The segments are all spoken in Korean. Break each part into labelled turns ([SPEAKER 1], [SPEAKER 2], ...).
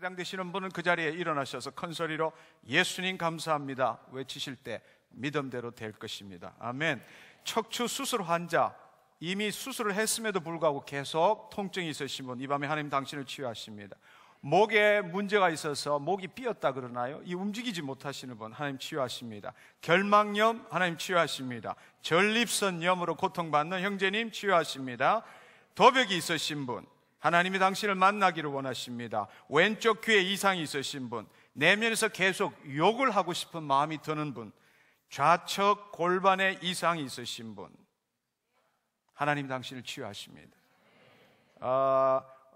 [SPEAKER 1] 해당되시는 분은 그 자리에 일어나셔서 큰 소리로 예수님 감사합니다 외치실 때 믿음대로 될 것입니다. 아멘. 척추 수술 환자, 이미 수술을 했음에도 불구하고 계속 통증이 있으신 분, 이 밤에 하나님 당신을 치유하십니다. 목에 문제가 있어서 목이 삐었다 그러나요? 이 움직이지 못하시는 분 하나님 치유하십니다. 결막염 하나님 치유하십니다. 전립선염으로 고통받는 형제님 치유하십니다. 도벽이 있으신 분 하나님이 당신을 만나기를 원하십니다. 왼쪽 귀에 이상이 있으신 분, 내면에서 계속 욕을 하고 싶은 마음이 드는 분, 좌측 골반에 이상이 있으신 분 하나님 당신을 치유하십니다.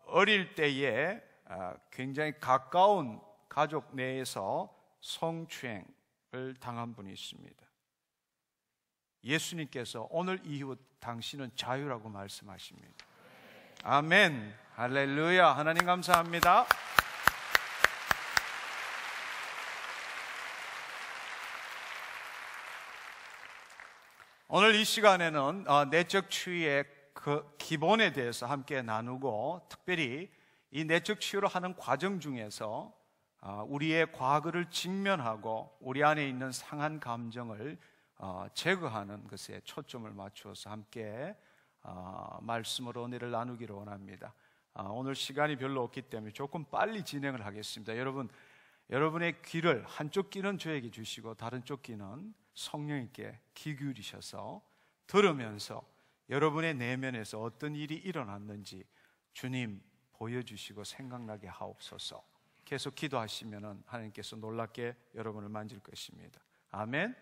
[SPEAKER 1] 어릴 때에 굉장히 가까운 가족 내에서 성추행을 당한 분이 있습니다. 예수님께서 오늘 이후 당신은 자유라고 말씀하십니다. 아멘. 할렐루야. 하나님 감사합니다. 오늘 이 시간에는 내적 치유의 그 기본에 대해서 함께 나누고, 특별히 이 내적 치유를 하는 과정 중에서 우리의 과거를 직면하고 우리 안에 있는 상한 감정을 제거하는 것에 초점을 맞추어서 함께 말씀으로 은혜를 나누기를 원합니다. 오늘 시간이 별로 없기 때문에 조금 빨리 진행을 하겠습니다. 여러분의 귀를 한쪽 귀는 저에게 주시고 다른 쪽 귀는 성령님께 귀 기울이셔서 들으면서 여러분의 내면에서 어떤 일이 일어났는지 주님 보여주시고 생각나게 하옵소서. 계속 기도하시면 하나님께서 놀랍게 여러분을 만질 것입니다. 아멘.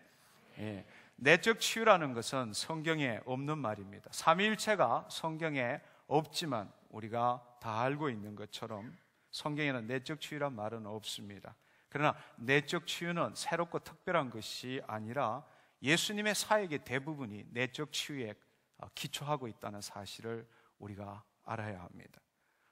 [SPEAKER 1] 예. 내적 치유라는 것은 성경에 없는 말입니다. 삼위일체가 성경에 없지만 우리가 다 알고 있는 것처럼 성경에는 내적 치유란 말은 없습니다. 그러나 내적 치유는 새롭고 특별한 것이 아니라 예수님의 사역의 대부분이 내적 치유에 기초하고 있다는 사실을 우리가 알아야 합니다.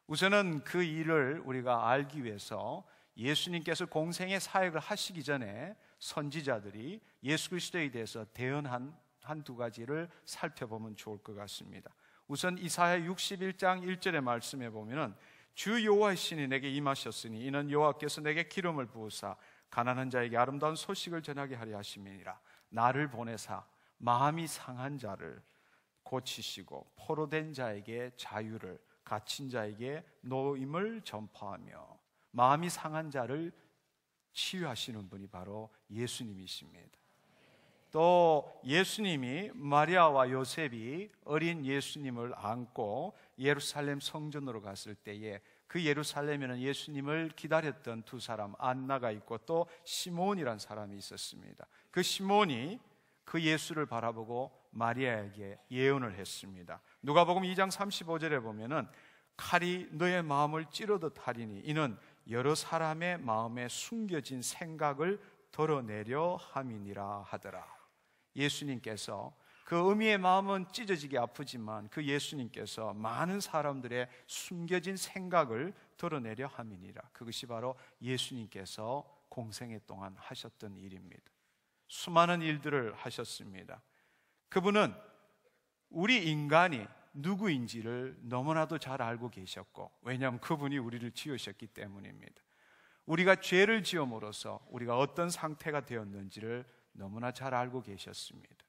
[SPEAKER 1] 우선은 그 일을 우리가 알기 위해서 예수님께서 공생의 사역을 하시기 전에 선지자들이 예수 그리스도에 대해서 대언한 한두 가지를 살펴보면 좋을 것 같습니다. 우선 이사야 61장 1절의 말씀에 보면은 주 여호와의 신이 내게 임하셨으니 이는 여호와께서 내게 기름을 부으사 가난한 자에게 아름다운 소식을 전하게 하려 하심이니라. 나를 보내사 마음이 상한 자를 고치시고 포로된 자에게 자유를, 갇힌 자에게 노임을 전파하며, 마음이 상한 자를 치유하시는 분이 바로 예수님이십니다. 또 예수님이 마리아와 요셉이 어린 예수님을 안고 예루살렘 성전으로 갔을 때에 그 예루살렘에는 예수님을 기다렸던 두 사람, 안나가 있고 또 시몬이란 사람이 있었습니다. 그 시몬이 그 예수를 바라보고 마리아에게 예언을 했습니다. 누가복음 2장 35절에 보면은 칼이 너의 마음을 찌르듯 하리니 이는 여러 사람의 마음에 숨겨진 생각을 덜어내려 함이니라 하더라. 예수님께서 그 어미의 마음은 찢어지게 아프지만 그 예수님께서 많은 사람들의 숨겨진 생각을 덜어내려 함이니라. 그것이 바로 예수님께서 공생애 동안 하셨던 일입니다. 수많은 일들을 하셨습니다. 그분은 우리 인간이 누구인지를 너무나도 잘 알고 계셨고, 왜냐하면 그분이 우리를 지으셨기 때문입니다. 우리가 죄를 지음으로써 우리가 어떤 상태가 되었는지를 너무나 잘 알고 계셨습니다.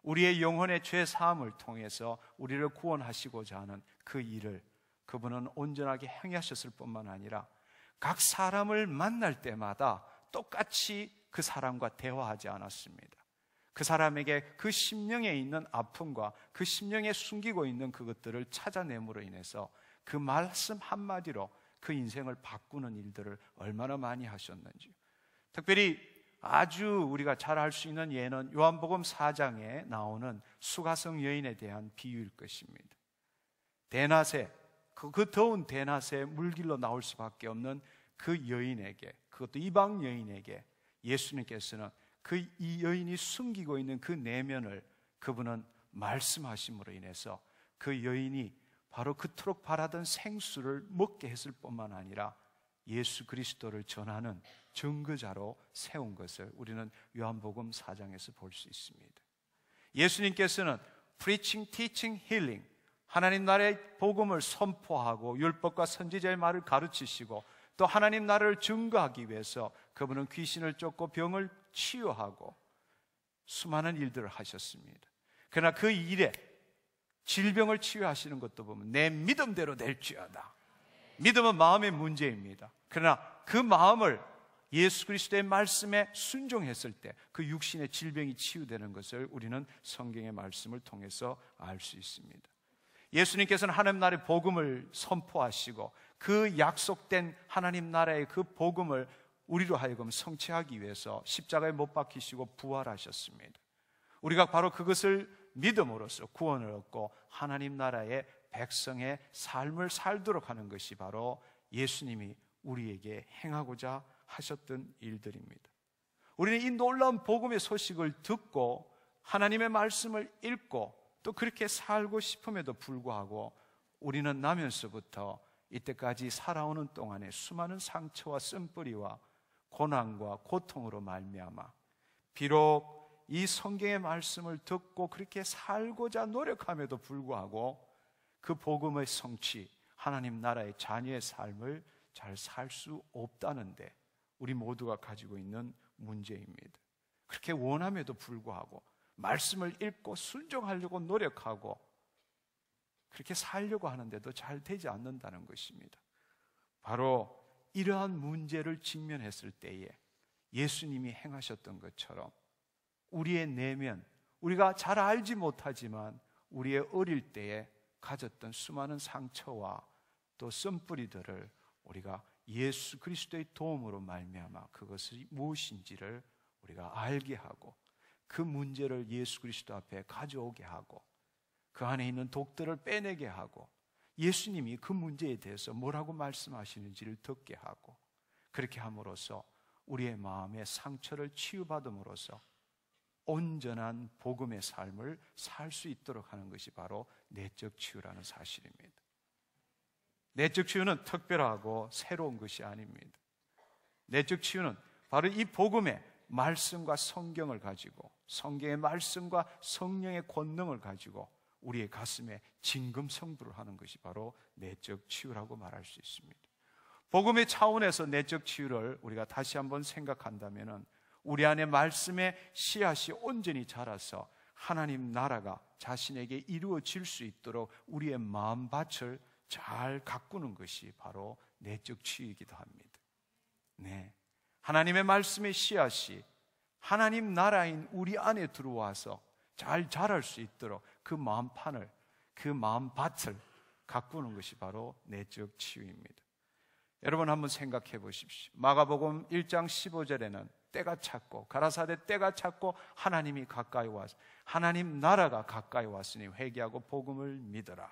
[SPEAKER 1] 우리의 영혼의 죄 사함을 통해서 우리를 구원하시고자 하는 그 일을 그분은 온전하게 행하셨을 뿐만 아니라 각 사람을 만날 때마다 똑같이 그 사람과 대화하지 않았습니다. 그 사람에게 그 심령에 있는 아픔과 그 심령에 숨기고 있는 그것들을 찾아냄으로 인해서 그 말씀 한마디로 그 인생을 바꾸는 일들을 얼마나 많이 하셨는지. 특별히 아주 우리가 잘 알 수 있는 예는 요한복음 4장에 나오는 수가성 여인에 대한 비유일 것입니다. 대낮에 그 더운 대낮에 물길로 나올 수밖에 없는 그 여인에게, 그것도 이방 여인에게 예수님께서는 이 여인이 숨기고 있는 그 내면을 그분은 말씀하심으로 인해서 그 여인이 바로 그토록 바라던 생수를 먹게 했을 뿐만 아니라 예수 그리스도를 전하는 증거자로 세운 것을 우리는 요한복음 4장에서 볼 수 있습니다. 예수님께서는 preaching, teaching, healing, 하나님 나라의 복음을 선포하고 율법과 선지자의 말을 가르치시고 또 하나님 나라를 증거하기 위해서 그분은 귀신을 쫓고 병을 치유하고 수많은 일들을 하셨습니다. 그러나 그 일에 질병을 치유하시는 것도 보면 내 믿음대로 될지어다. 믿음은 마음의 문제입니다. 그러나 그 마음을 예수 그리스도의 말씀에 순종했을 때 그 육신의 질병이 치유되는 것을 우리는 성경의 말씀을 통해서 알 수 있습니다. 예수님께서는 하나님 나라의 복음을 선포하시고 그 약속된 하나님 나라의 그 복음을 우리로 하여금 성취하기 위해서 십자가에 못 박히시고 부활하셨습니다. 우리가 바로 그것을 믿음으로써 구원을 얻고 하나님 나라의 백성의 삶을 살도록 하는 것이 바로 예수님이 우리에게 행하고자 하셨던 일들입니다. 우리는 이 놀라운 복음의 소식을 듣고 하나님의 말씀을 읽고 또 그렇게 살고 싶음에도 불구하고 우리는 나면서부터 이때까지 살아오는 동안에 수많은 상처와 쓴뿌리와 고난과 고통으로 말미암아 비록 이 성경의 말씀을 듣고 그렇게 살고자 노력함에도 불구하고 그 복음의 성취, 하나님 나라의 자녀의 삶을 잘 살 수 없다는데 우리 모두가 가지고 있는 문제입니다. 그렇게 원함에도 불구하고 말씀을 읽고 순종하려고 노력하고 그렇게 살려고 하는데도 잘 되지 않는다는 것입니다. 바로 이러한 문제를 직면했을 때에 예수님이 행하셨던 것처럼 우리의 내면, 우리가 잘 알지 못하지만 우리의 어릴 때에 가졌던 수많은 상처와 또 쓴뿌리들을 우리가 예수 그리스도의 도움으로 말미암아 그것이 무엇인지를 우리가 알게 하고 그 문제를 예수 그리스도 앞에 가져오게 하고 그 안에 있는 독들을 빼내게 하고 예수님이 그 문제에 대해서 뭐라고 말씀하시는지를 듣게 하고 그렇게 함으로써 우리의 마음의 상처를 치유받음으로써 온전한 복음의 삶을 살 수 있도록 하는 것이 바로 내적 치유라는 사실입니다. 내적 치유는 특별하고 새로운 것이 아닙니다. 내적 치유는 바로 이 복음의 말씀과 성경을 가지고 성경의 말씀과 성령의 권능을 가지고 우리의 가슴에 진금성부를 하는 것이 바로 내적 치유라고 말할 수 있습니다. 복음의 차원에서 내적 치유를 우리가 다시 한번 생각한다면 우리 안에 말씀의 씨앗이 온전히 자라서 하나님 나라가 자신에게 이루어질 수 있도록 우리의 마음밭을 잘 가꾸는 것이 바로 내적 치유이기도 합니다. 네, 하나님의 말씀의 씨앗이 하나님 나라인 우리 안에 들어와서 잘 자랄 수 있도록 그 마음판을, 그 마음밭을 가꾸는 것이 바로 내적 치유입니다. 여러분 한번 생각해 보십시오. 마가복음 1장 15절에는 때가 찼고 가라사대 때가 찼고 하나님이 가까이 와서 하나님 나라가 가까이 왔으니 회개하고 복음을 믿어라.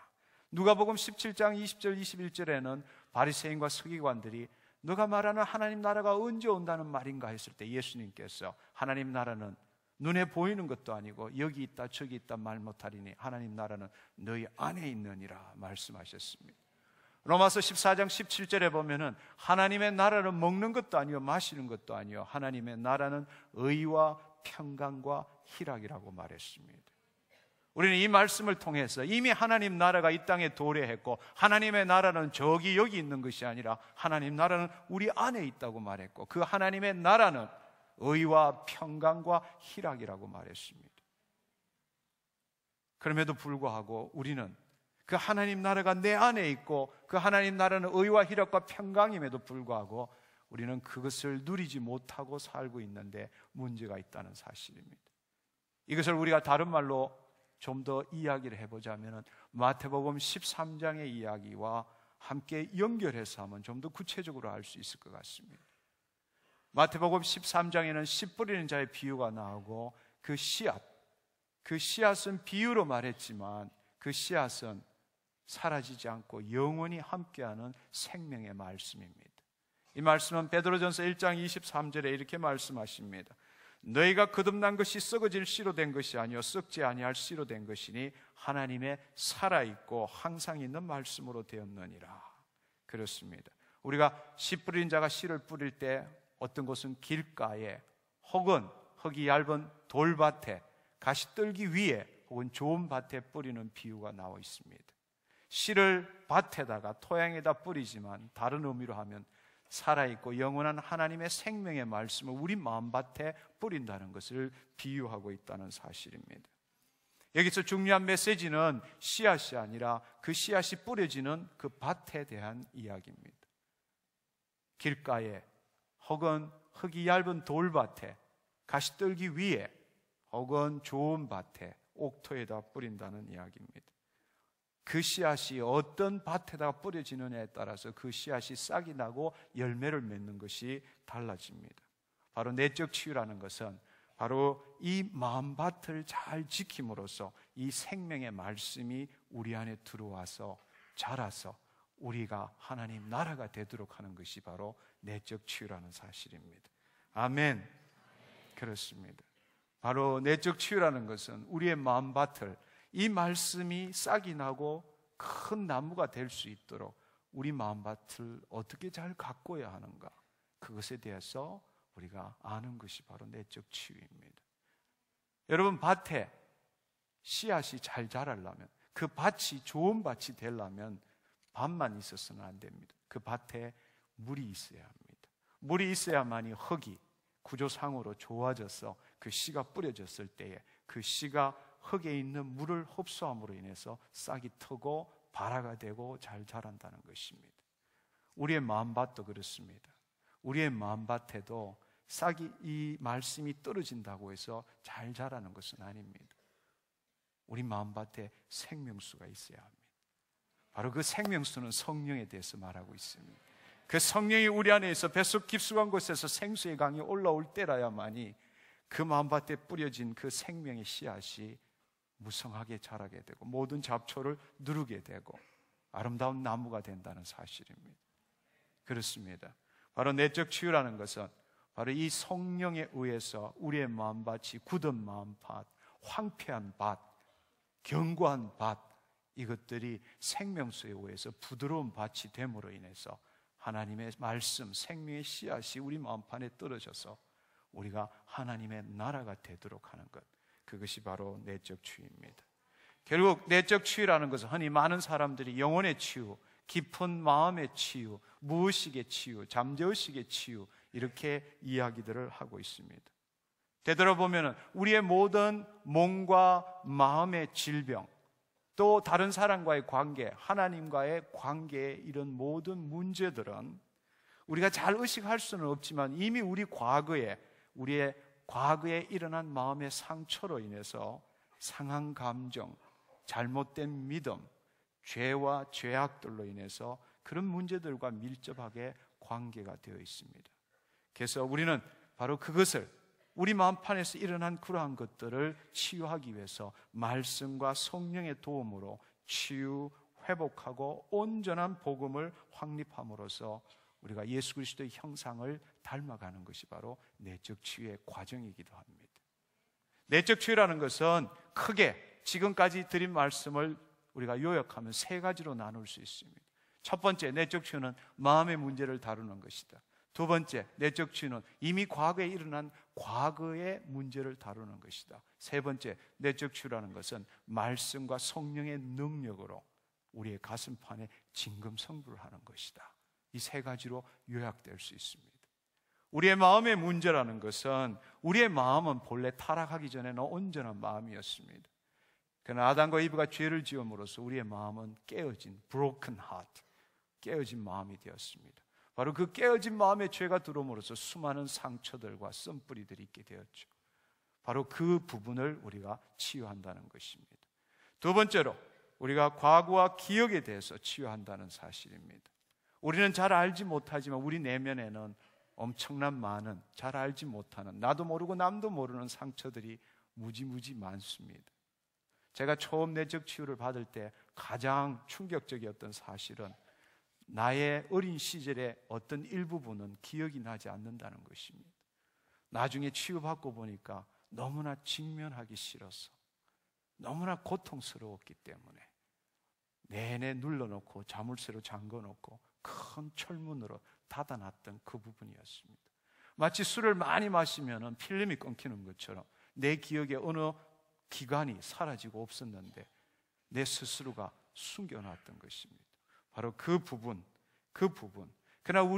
[SPEAKER 1] 누가복음 17장 20절 21절에는 바리새인과 서기관들이 너가 말하는 하나님 나라가 언제 온다는 말인가 했을 때 예수님께서 하나님 나라는 눈에 보이는 것도 아니고 여기 있다 저기 있다 말 못하리니 하나님 나라는 너희 안에 있느니라 말씀하셨습니다. 로마서 14장 17절에 보면은 하나님의 나라는 먹는 것도 아니요 마시는 것도 아니요 하나님의 나라는 의와 평강과 희락이라고 말했습니다. 우리는 이 말씀을 통해서 이미 하나님 나라가 이 땅에 도래했고 하나님의 나라는 저기 여기 있는 것이 아니라 하나님 나라는 우리 안에 있다고 말했고 그 하나님의 나라는 의와 평강과 희락이라고 말했습니다. 그럼에도 불구하고 우리는 그 하나님 나라가 내 안에 있고 그 하나님 나라는 의와 희락과 평강임에도 불구하고 우리는 그것을 누리지 못하고 살고 있는데 문제가 있다는 사실입니다. 이것을 우리가 다른 말로 좀 더 이야기를 해보자면 마태복음 13장의 이야기와 함께 연결해서 하면 좀 더 구체적으로 알 수 있을 것 같습니다. 마태복음 13장에는 씨 뿌리는 자의 비유가 나오고 그 씨앗은 비유로 말했지만 그 씨앗은 사라지지 않고 영원히 함께하는 생명의 말씀입니다. 이 말씀은 베드로전서 1장 23절에 이렇게 말씀하십니다. 너희가 거듭난 것이 썩어질 씨로 된 것이 아니요 썩지 아니할 씨로 된 것이니 하나님의 살아있고 항상 있는 말씀으로 되었느니라. 그렇습니다. 우리가 씨 뿌린 자가 씨를 뿌릴 때 어떤 곳은 길가에 혹은 흙이 얇은 돌밭에 가시떨기 위에 혹은 좋은 밭에 뿌리는 비유가 나와 있습니다. 씨를 밭에다가 토양에다 뿌리지만 다른 의미로 하면 살아있고 영원한 하나님의 생명의 말씀을 우리 마음밭에 뿌린다는 것을 비유하고 있다는 사실입니다. 여기서 중요한 메시지는 씨앗이 아니라 그 씨앗이 뿌려지는 그 밭에 대한 이야기입니다. 길가에 혹은 흙이 얇은 돌밭에, 가시떨기 위에 혹은 좋은 밭에, 옥토에다 뿌린다는 이야기입니다. 그 씨앗이 어떤 밭에다가 뿌려지느냐에 따라서 그 씨앗이 싹이 나고 열매를 맺는 것이 달라집니다. 바로 내적 치유라는 것은 바로 이 마음밭을 잘 지킴으로써 이 생명의 말씀이 우리 안에 들어와서 자라서 우리가 하나님 나라가 되도록 하는 것이 바로 내적 치유라는 사실입니다. 아멘. 그렇습니다. 바로 내적 치유라는 것은 우리의 마음밭을 이 말씀이 싹이 나고 큰 나무가 될 수 있도록 우리 마음밭을 어떻게 잘 가꿔야 하는가, 그것에 대해서 우리가 아는 것이 바로 내적 치유입니다. 여러분, 밭에 씨앗이 잘 자라려면, 그 밭이 좋은 밭이 되려면 밭만 있어서는 안 됩니다. 그 밭에 물이 있어야 합니다. 물이 있어야만이 흙이 구조상으로 좋아져서 그 씨가 뿌려졌을 때에 그 씨가 흙에 있는 물을 흡수함으로 인해서 싹이 트고 발화가 되고 잘 자란다는 것입니다. 우리의 마음밭도 그렇습니다. 우리의 마음밭에도 싹이, 이 말씀이 떨어진다고 해서 잘 자라는 것은 아닙니다. 우리 마음밭에 생명수가 있어야 합니다. 바로 그 생명수는 성령에 대해서 말하고 있습니다. 그 성령이 우리 안에 있어 뱃속 깊숙한 곳에서 생수의 강이 올라올 때라야만이 그 마음밭에 뿌려진 그 생명의 씨앗이 무성하게 자라게 되고 모든 잡초를 누르게 되고 아름다운 나무가 된다는 사실입니다. 그렇습니다. 바로 내적 치유라는 것은 바로 이 성령에 의해서 우리의 마음밭이 굳은 마음밭, 황폐한 밭, 견고한 밭, 이것들이 생명수에 의해서 부드러운 밭이 됨으로 인해서 하나님의 말씀, 생명의 씨앗이 우리 마음판에 떨어져서 우리가 하나님의 나라가 되도록 하는 것, 그것이 바로 내적 치유입니다. 결국 내적 치유라는 것은 흔히 많은 사람들이 영혼의 치유, 깊은 마음의 치유, 무의식의 치유, 잠재의식의 치유, 이렇게 이야기들을 하고 있습니다. 되돌아보면 우리의 모든 몸과 마음의 질병, 또 다른 사람과의 관계, 하나님과의 관계의 이런 모든 문제들은 우리가 잘 의식할 수는 없지만 이미 우리의 과거에 일어난 마음의 상처로 인해서 상한 감정, 잘못된 믿음, 죄와 죄악들로 인해서 그런 문제들과 밀접하게 관계가 되어 있습니다. 그래서 우리는 바로 그것을, 우리 마음판에서 일어난 그러한 것들을 치유하기 위해서 말씀과 성령의 도움으로 치유, 회복하고 온전한 복음을 확립함으로써 우리가 예수 그리스도의 형상을 닮아가는 것이 바로 내적 치유의 과정이기도 합니다. 내적 치유라는 것은 크게 지금까지 드린 말씀을 우리가 요약하면 세 가지로 나눌 수 있습니다. 첫 번째, 내적 치유는 마음의 문제를 다루는 것이다. 두 번째, 내적 치유는 이미 과거에 일어난 과거의 문제를 다루는 것이다. 세 번째, 내적 치유라는 것은 말씀과 성령의 능력으로 우리의 가슴판에 진금성부를 하는 것이다. 이 세 가지로 요약될 수 있습니다. 우리의 마음의 문제라는 것은, 우리의 마음은 본래 타락하기 전에는 온전한 마음이었습니다. 그러나 아담과 이브가 죄를 지음으로써 우리의 마음은 깨어진 broken heart, 깨어진 마음이 되었습니다. 바로 그 깨어진 마음에 죄가 들어옴으로써 수많은 상처들과 쓴뿌리들이 있게 되었죠. 바로 그 부분을 우리가 치유한다는 것입니다. 두 번째로, 우리가 과거와 기억에 대해서 치유한다는 사실입니다. 우리는 잘 알지 못하지만 우리 내면에는 엄청난 많은, 잘 알지 못하는, 나도 모르고 남도 모르는 상처들이 무지무지 많습니다. 제가 처음 내적 치유를 받을 때 가장 충격적이었던 사실은 나의 어린 시절의 어떤 일부분은 기억이 나지 않는다는 것입니다. 나중에 치유받고 보니까 너무나 직면하기 싫어서, 너무나 고통스러웠기 때문에 내내 눌러놓고 자물쇠로 잠궈놓고 큰 철문으로 닫아놨던 그 부분이었습니다. 마치 술을 많이 마시면 필름이 끊기는 것처럼 내 기억에 어느 기관이 사라지고 없었는데 내 스스로가 숨겨놨던 것입니다. 바로 그 부분. 그러나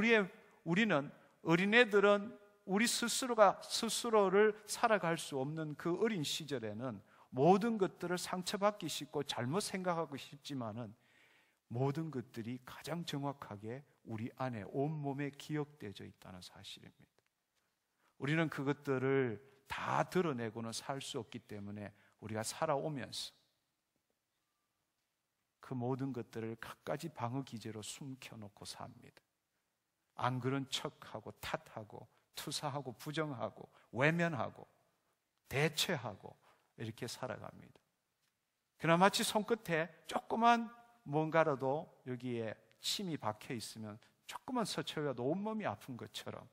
[SPEAKER 1] 우리는 어린애들은 우리 스스로를 살아갈 수 없는 그 어린 시절에는 모든 것들을 상처받기 쉽고 잘못 생각하고 싶지만은 모든 것들이 가장 정확하게 우리 안에 온몸에 기억되어 있다는 사실입니다. 우리는 그것들을 다 드러내고는 살 수 없기 때문에 우리가 살아오면서 그 모든 것들을 갖가지 방어 기제로 숨겨놓고 삽니다. 안 그런 척하고 탓하고 투사하고 부정하고 외면하고 대체하고 이렇게 살아갑니다. 그러나 마치 손끝에 조그만 뭔가라도 여기에 침이 박혀 있으면 조그만 서쳐가도 온몸이 아픈 것처럼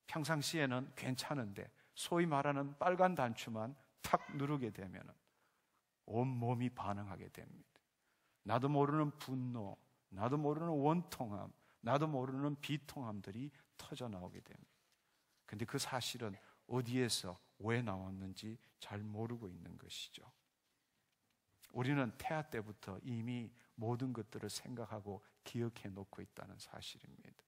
[SPEAKER 1] 평상시에는 괜찮은데 소위 말하는 빨간 단추만 탁 누르게 되면 온몸이 반응하게 됩니다. 나도 모르는 분노, 나도 모르는 원통함, 나도 모르는 비통함들이 터져 나오게 됩니다. 근데 그 사실은 어디에서 왜 나왔는지 잘 모르고 있는 것이죠. 우리는 태아 때부터 이미 모든 것들을 생각하고 기억해 놓고 있다는 사실입니다.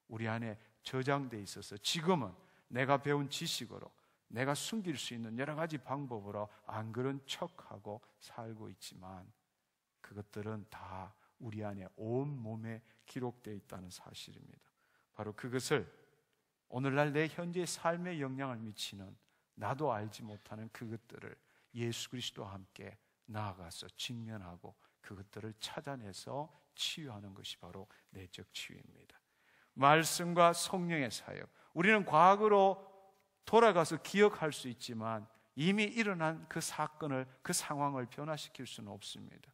[SPEAKER 1] 우리 안에 저장돼 있어서 지금은 내가 배운 지식으로 내가 숨길 수 있는 여러 가지 방법으로 안 그런 척하고 살고 있지만 그것들은 다 우리 안에 온몸에 기록되어 있다는 사실입니다. 바로 그것을 오늘날 내 현재 삶에 영향을 미치는 나도 알지 못하는 그것들을 예수 그리스도와 함께 나아가서 직면하고 그것들을 찾아내서 치유하는 것이 바로 내적 치유입니다. 말씀과 성령의 사역, 우리는 과거로 돌아가서 기억할 수 있지만 이미 일어난 그 사건을, 그 상황을 변화시킬 수는 없습니다.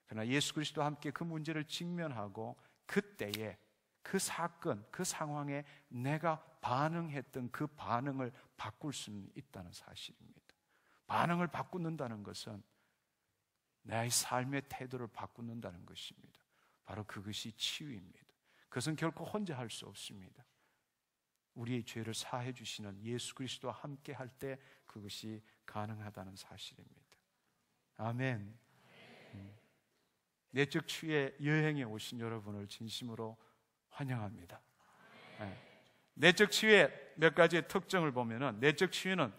[SPEAKER 1] 그러나 예수 그리스도와 함께 그 문제를 직면하고 그때에 그 사건, 그 상황에 내가 반응했던 그 반응을 바꿀 수는 있다는 사실입니다. 반응을 바꾼다는 것은 나의 삶의 태도를 바꾼다는 것입니다. 바로 그것이 치유입니다. 그것은 결코 혼자 할 수 없습니다. 우리의 죄를 사해 주시는 예수 그리스도와 함께 할 때 그것이 가능하다는 사실입니다. 아멘. 내적 치유의 여행에 오신 여러분을 진심으로 환영합니다. 내적 치유의 몇 가지의 특징을 보면은 내적 치유는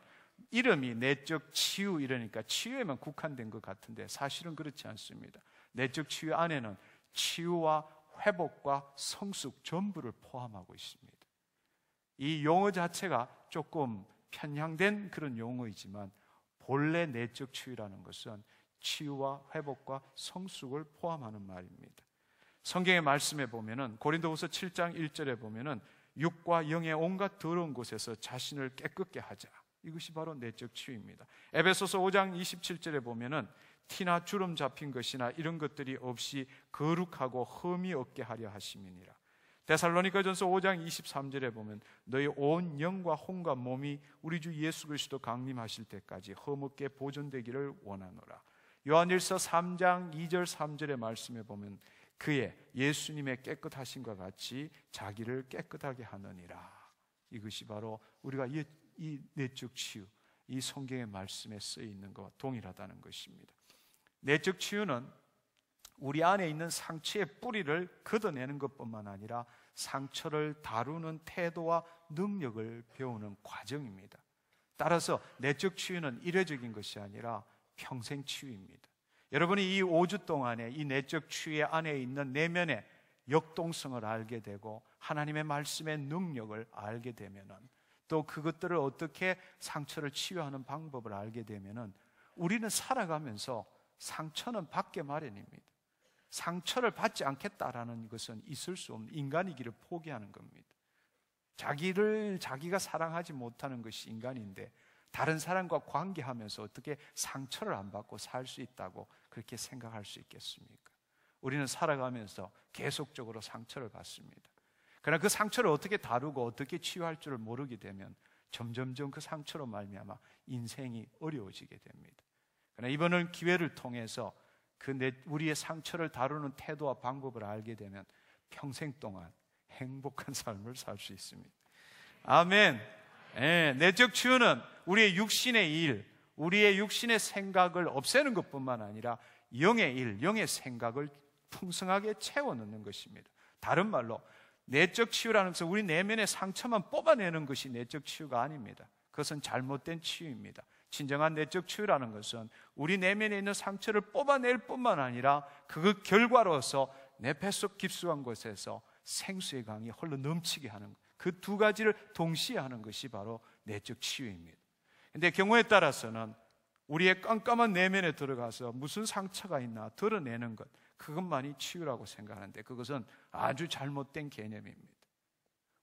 [SPEAKER 1] 이름이 내적 치유 이러니까 치유에만 국한된 것 같은데 사실은 그렇지 않습니다. 내적 치유 안에는 치유와 회복과 성숙 전부를 포함하고 있습니다. 이 용어 자체가 조금 편향된 그런 용어이지만 본래 내적 치유라는 것은 치유와 회복과 성숙을 포함하는 말입니다. 성경의 말씀에 보면은 고린도후서 7장 1절에 보면은 육과 영의 온갖 더러운 곳에서 자신을 깨끗게 하자. 이것이 바로 내적 치유입니다. 에베소서 5장 27절에 보면은 티나 주름 잡힌 것이나 이런 것들이 없이 거룩하고 흠이 없게 하려 하심이니라. 데살로니가전서 5장 23절에 보면 너희 온 영과 혼과 몸이 우리 주 예수 그리스도 강림하실 때까지 흠없게 보존되기를 원하노라. 요한일서 3장 2절 3절의 말씀에 보면 그의 예수님의 깨끗하심과 같이 자기를 깨끗하게 하느니라. 이것이 바로 우리가 이 내적 치유, 이 성경의 말씀에 쓰여 있는 것과 동일하다는 것입니다. 내적 치유는 우리 안에 있는 상처의 뿌리를 걷어내는 것뿐만 아니라 상처를 다루는 태도와 능력을 배우는 과정입니다. 따라서 내적 치유는 일회적인 것이 아니라 평생 치유입니다. 여러분이 이 5주 동안에 이 내적 치유의 안에 있는 내면의 역동성을 알게 되고 하나님의 말씀의 능력을 알게 되면은 또 그것들을 어떻게 상처를 치유하는 방법을 알게 되면은 우리는 살아가면서 상처는 받게 마련입니다. 상처를 받지 않겠다라는 것은 있을 수 없는 인간이기를 포기하는 겁니다. 자기가 사랑하지 못하는 것이 인간인데 다른 사람과 관계하면서 어떻게 상처를 안 받고 살 수 있다고 그렇게 생각할 수 있겠습니까? 우리는 살아가면서 계속적으로 상처를 받습니다. 그러나 그 상처를 어떻게 다루고 어떻게 치유할 줄을 모르게 되면 점점점 그 상처로 말미암아 인생이 어려워지게 됩니다. 그러나 이번은 기회를 통해서 우리의 상처를 다루는 태도와 방법을 알게 되면 평생 동안 행복한 삶을 살 수 있습니다. 아멘. 내적 치유는 우리의 육신의 일, 우리의 육신의 생각을 없애는 것뿐만 아니라 영의 일, 영의 생각을 풍성하게 채워넣는 것입니다. 다른 말로 내적 치유라는 것은 우리 내면의 상처만 뽑아내는 것이 내적 치유가 아닙니다. 그것은 잘못된 치유입니다. 진정한 내적 치유라는 것은 우리 내면에 있는 상처를 뽑아낼 뿐만 아니라 그 결과로서 내 뱃속 깊숙한 곳에서 생수의 강이 흘러 넘치게 하는, 그 두 가지를 동시에 하는 것이 바로 내적 치유입니다. 그런데 경우에 따라서는 우리의 깜깜한 내면에 들어가서 무슨 상처가 있나 드러내는 것, 그것만이 치유라고 생각하는데 그것은 아주 잘못된 개념입니다.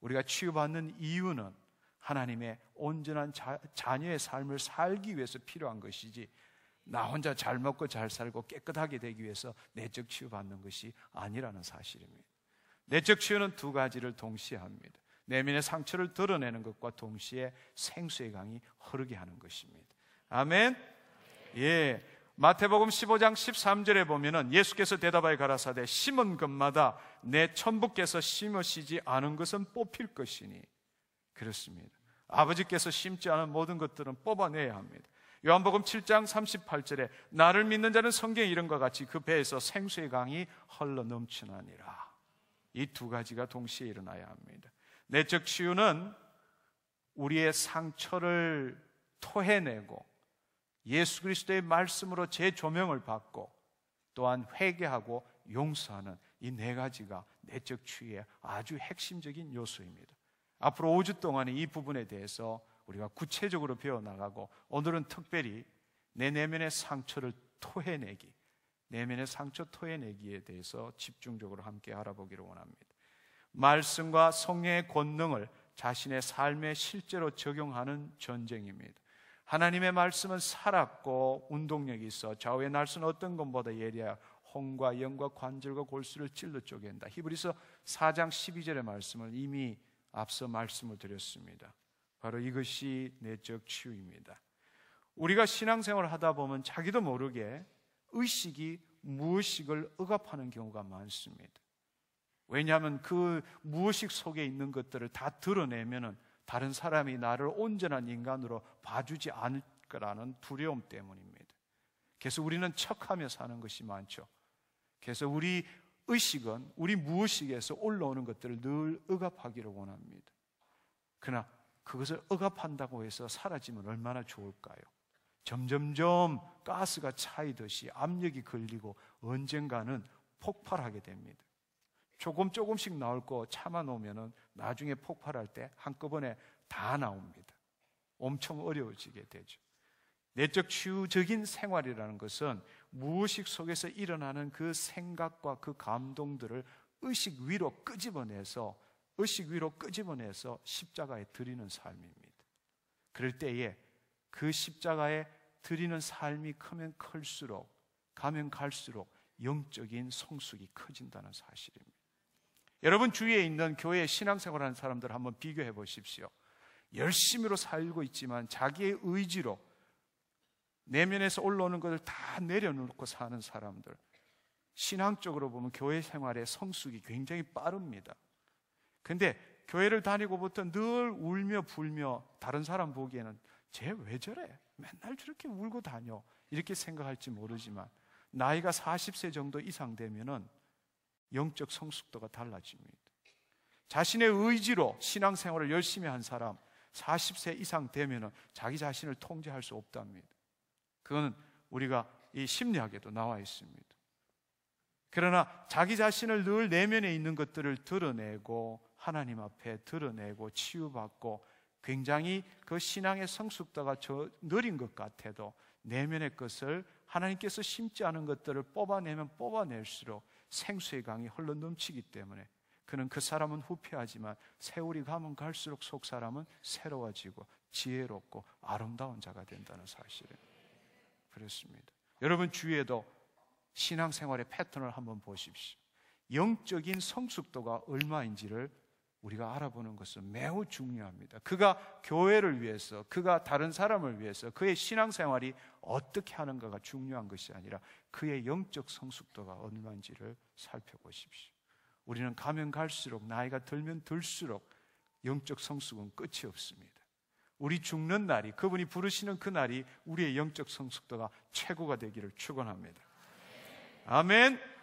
[SPEAKER 1] 우리가 치유받는 이유는 하나님의 온전한 자녀의 삶을 살기 위해서 필요한 것이지, 나 혼자 잘 먹고 잘 살고 깨끗하게 되기 위해서 내적 치유받는 것이 아니라는 사실입니다. 내적 치유는 두 가지를 동시에 합니다. 내면의 상처를 드러내는 것과 동시에 생수의 강이 흐르게 하는 것입니다. 아멘. 예. 마태복음 15장 13절에 보면은 예수께서 대답하여 가라사대 심은 것마다 내 천부께서 심으시지 않은 것은 뽑힐 것이니. 그렇습니다. 아버지께서 심지 않은 모든 것들은 뽑아내야 합니다. 요한복음 7장 38절에 나를 믿는 자는 성경의 이름과 같이 그 배에서 생수의 강이 흘러 넘치나니라. 이 두 가지가 동시에 일어나야 합니다. 내적 치유는 우리의 상처를 토해내고 예수 그리스도의 말씀으로 재조명을 받고 또한 회개하고 용서하는 이 네 가지가 내적 치유의 아주 핵심적인 요소입니다. 앞으로 5주 동안 이 부분에 대해서 우리가 구체적으로 배워나가고, 오늘은 특별히 내 내면의 상처를 토해내기, 내면의 상처 토해내기에 대해서 집중적으로 함께 알아보기를 원합니다. 말씀과 성령의 권능을 자신의 삶에 실제로 적용하는 전쟁입니다. 하나님의 말씀은 살았고 운동력이 있어 좌우의 날선 어떤 것보다 예리하여 혼과 영과 관절과 골수를 찔러 쪼갠다. 히브리서 4장 12절의 말씀을 이미 앞서 말씀을 드렸습니다. 바로 이것이 내적 치유입니다. 우리가 신앙생활을 하다 보면 자기도 모르게 의식이 무의식을 억압하는 경우가 많습니다. 왜냐하면 그 무의식 속에 있는 것들을 다 드러내면은 다른 사람이 나를 온전한 인간으로 봐주지 않을 거라는 두려움 때문입니다. 그래서 우리는 척하며 사는 것이 많죠. 그래서 우리 의식은 우리 무의식에서 올라오는 것들을 늘 억압하기를 원합니다. 그러나 그것을 억압한다고 해서 사라지면 얼마나 좋을까요? 점점점 가스가 차이듯이 압력이 걸리고 언젠가는 폭발하게 됩니다. 조금씩 나올 거 참아놓으면 나중에 폭발할 때 한꺼번에 다 나옵니다. 엄청 어려워지게 되죠. 내적 치유적인 생활이라는 것은 무의식 속에서 일어나는 그 생각과 그 감동들을 의식 위로 끄집어내서 십자가에 드리는 삶입니다. 그럴 때에 그 십자가에 드리는 삶이 크면 클수록, 가면 갈수록 영적인 성숙이 커진다는 사실입니다. 여러분 주위에 있는 교회에 신앙생활하는 사람들 한번 비교해 보십시오. 열심히로 살고 있지만 자기의 의지로 내면에서 올라오는 것을 다 내려놓고 사는 사람들, 신앙적으로 보면 교회 생활의 성숙이 굉장히 빠릅니다. 근데 교회를 다니고부터 늘 울며 불며 다른 사람 보기에는 쟤 왜 저래? 맨날 저렇게 울고 다녀. 이렇게 생각할지 모르지만 나이가 40세 정도 이상 되면은 영적 성숙도가 달라집니다. 자신의 의지로 신앙생활을 열심히 한 사람 40세 이상 되면은 자기 자신을 통제할 수 없답니다. 그거는 우리가 이 심리학에도 나와 있습니다. 그러나 자기 자신을 늘 내면에 있는 것들을 드러내고 하나님 앞에 드러내고 치유받고 굉장히 그 신앙의 성숙도가 느린 것 같아도 내면의 것을 하나님께서 심지 않은 것들을 뽑아내면 뽑아낼수록 생수의 강이 흘러 넘치기 때문에 그는 그 사람은 후패하지만 세월이 가면 갈수록 속 사람은 새로워지고 지혜롭고 아름다운 자가 된다는 사실을 그렇습니다. 여러분 주위에도 신앙생활의 패턴을 한번 보십시오. 영적인 성숙도가 얼마인지를 우리가 알아보는 것은 매우 중요합니다. 그가 교회를 위해서, 그가 다른 사람을 위해서 그의 신앙생활이 어떻게 하는가가 중요한 것이 아니라 그의 영적 성숙도가 얼마인지를 살펴보십시오. 우리는 가면 갈수록, 나이가 들면 들수록 영적 성숙은 끝이 없습니다. 우리 죽는 날이, 그분이 부르시는 그 날이 우리의 영적 성숙도가 최고가 되기를 축원합니다. 아멘.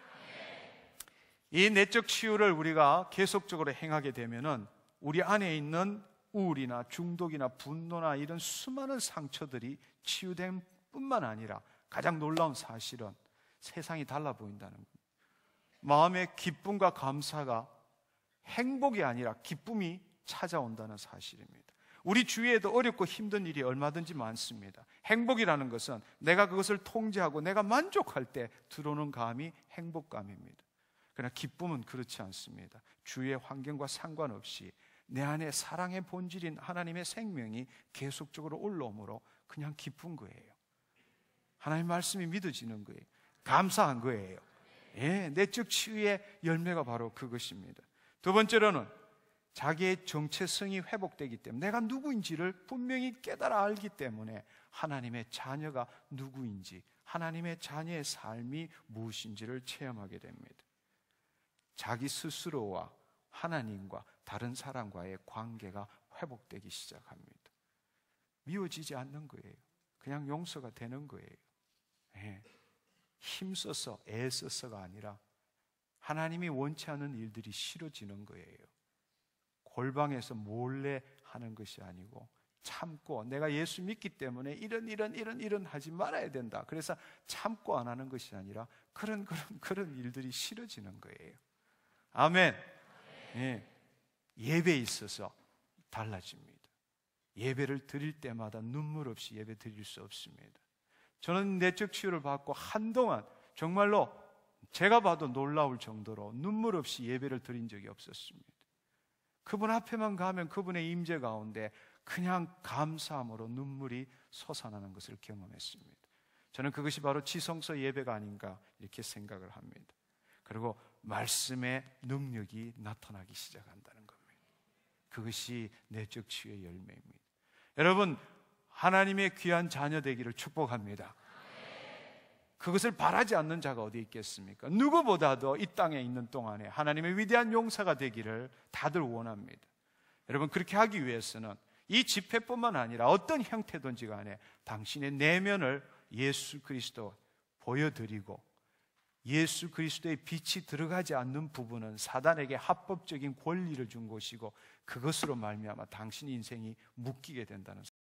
[SPEAKER 1] 이 내적 치유를 우리가 계속적으로 행하게 되면은 우리 안에 있는 우울이나 중독이나 분노나 이런 수많은 상처들이 치유됨 뿐만 아니라 가장 놀라운 사실은 세상이 달라 보인다는 겁니다. 마음의 기쁨과 감사가 행복이 아니라 기쁨이 찾아온다는 사실입니다. 우리 주위에도 어렵고 힘든 일이 얼마든지 많습니다. 행복이라는 것은 내가 그것을 통제하고 내가 만족할 때 들어오는 감이 행복감입니다. 그러나 기쁨은 그렇지 않습니다. 주위의 환경과 상관없이 내 안에 사랑의 본질인 하나님의 생명이 계속적으로 올라오므로 그냥 기쁜 거예요. 하나님의 말씀이 믿어지는 거예요. 감사한 거예요. 예, 내적 치유의 열매가 바로 그것입니다. 두 번째로는 자기의 정체성이 회복되기 때문에 내가 누구인지를 분명히 깨달아 알기 때문에 하나님의 자녀가 누구인지, 하나님의 자녀의 삶이 무엇인지를 체험하게 됩니다. 자기 스스로와 하나님과 다른 사람과의 관계가 회복되기 시작합니다. 미워지지 않는 거예요. 그냥 용서가 되는 거예요. 예. 힘써서 애써서가 아니라 하나님이 원치 않는 일들이 싫어지는 거예요. 골방에서 몰래 하는 것이 아니고 참고, 내가 예수 믿기 때문에 이런 하지 말아야 된다. 그래서 참고 안 하는 것이 아니라 그런 일들이 싫어지는 거예요. 아멘. 예. 예배에 있어서 달라집니다. 예배를 드릴 때마다 눈물 없이 예배 드릴 수 없습니다. 저는 내적 치유를 받고 한동안 정말로 제가 봐도 놀라울 정도로 눈물 없이 예배를 드린 적이 없었습니다. 그분 앞에만 가면 그분의 임재 가운데 그냥 감사함으로 눈물이 솟아나는 것을 경험했습니다. 저는 그것이 바로 지성소 예배가 아닌가 이렇게 생각을 합니다. 그리고 말씀의 능력이 나타나기 시작한다는 겁니다. 그것이 내적 치유의 열매입니다. 여러분, 하나님의 귀한 자녀 되기를 축복합니다. 그것을 바라지 않는 자가 어디 있겠습니까? 누구보다도 이 땅에 있는 동안에 하나님의 위대한 용사가 되기를 다들 원합니다. 여러분, 그렇게 하기 위해서는 이 집회뿐만 아니라 어떤 형태든지 간에 당신의 내면을 예수 그리스도 보여드리고, 예수 그리스도의 빛이 들어가지 않는 부분은 사단에게 합법적인 권리를 준 것이고 그것으로 말미암아 당신 인생이 묶이게 된다는